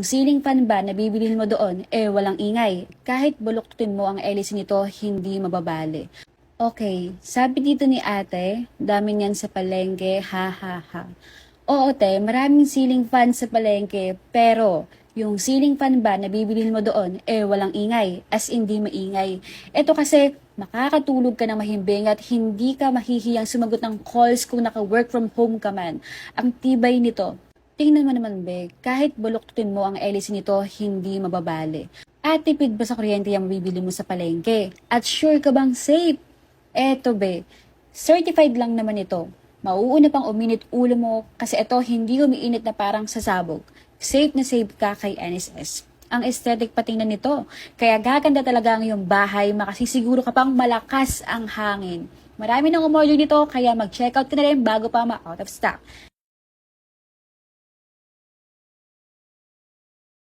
Yung ceiling fan ba na bibilhin mo doon, walang ingay. Kahit buluktutin mo ang hélice nito, hindi mababali. Okay, sabi dito ni ate, dami niyan sa palengke, ha ha ha. Oo te, maraming ceiling fan sa palengke, pero yung ceiling fan ba na bibilhin mo doon, walang ingay, as in di maingay. Ito kasi, makakatulog ka na mahimbing at hindi ka mahihiyang sumagot ng calls kung naka-work from home ka man. Ang tibay nito. Tingnan mo naman, be, kahit buluktutin mo ang hélice nito, hindi mababali. At tipid ba sa kuryente yung bibili mo sa palengke? At sure ka bang safe? Eto, be, certified lang naman ito. Mauuna pang uminit ulo mo kasi ito hindi umiinit na parang sasabog. Safe na safe ka kay NSS. Ang aesthetic patingnan nito. Kaya gaganda talaga ang iyong bahay, makasisiguro ka pang malakas ang hangin. Marami nang umorder nito kaya mag-checkout ka na rin bago pa ma-out of stock.